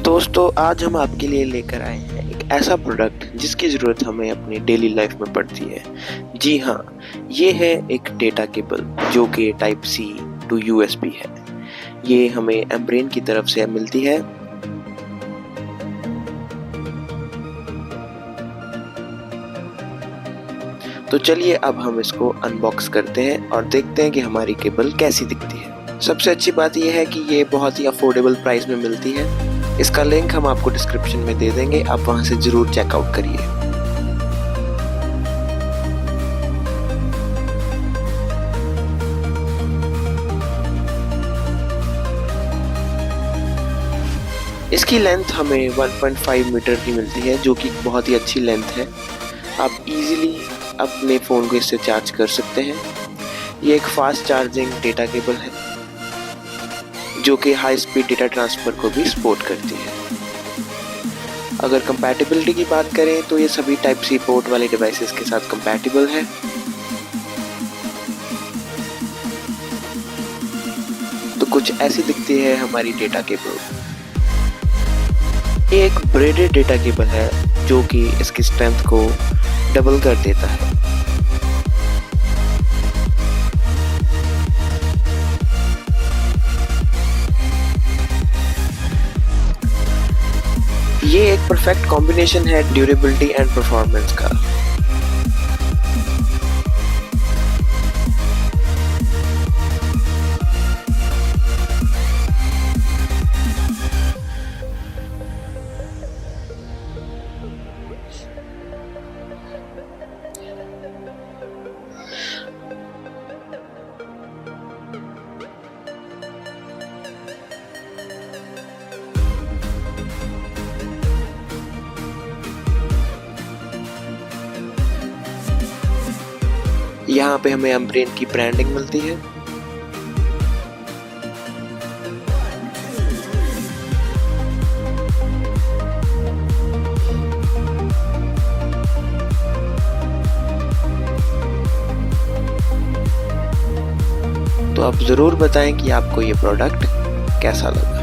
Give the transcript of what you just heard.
दोस्तों आज हम आपके लिए लेकर आए हैं एक ऐसा प्रोडक्ट जिसकी ज़रूरत हमें अपनी डेली लाइफ में पड़ती है। जी हाँ, ये है एक डेटा केबल जो कि टाइप C to USB है। ये हमें एम्ब्रेन की तरफ से मिलती है। तो चलिए अब हम इसको अनबॉक्स करते हैं और देखते हैं कि हमारी केबल कैसी दिखती है। सबसे अच्छी बात यह है कि ये बहुत ही अफोर्डेबल प्राइस में मिलती है। इसका लिंक हम आपको डिस्क्रिप्शन में दे देंगे, आप वहां से जरूर चेकआउट करिए। इसकी लेंथ हमें 1.5 मीटर की मिलती है, जो कि बहुत ही अच्छी लेंथ है। आप इजीली अपने फ़ोन को इससे चार्ज कर सकते हैं। ये एक फास्ट चार्जिंग डेटा केबल है जो कि हाई स्पीड डेटा ट्रांसफ़र को भी सपोर्ट करती है। अगर कंपैटिबिलिटी की बात करें तो ये सभी टाइप C पोर्ट वाले डिवाइसेस के साथ कंपैटिबल है। तो कुछ ऐसी दिखती है हमारी डेटा केबल। ये एक ब्रेडेड डेटा केबल है जो कि इसकी स्ट्रेंथ को डबल कर देता है। ये एक परफेक्ट कॉम्बिनेशन है ड्यूरेबिलिटी एंड परफॉर्मेंस का। यहाँ पे हमें एम्ब्रेन की ब्रांडिंग मिलती है। तो आप ज़रूर बताएं कि आपको ये प्रोडक्ट कैसा लगा।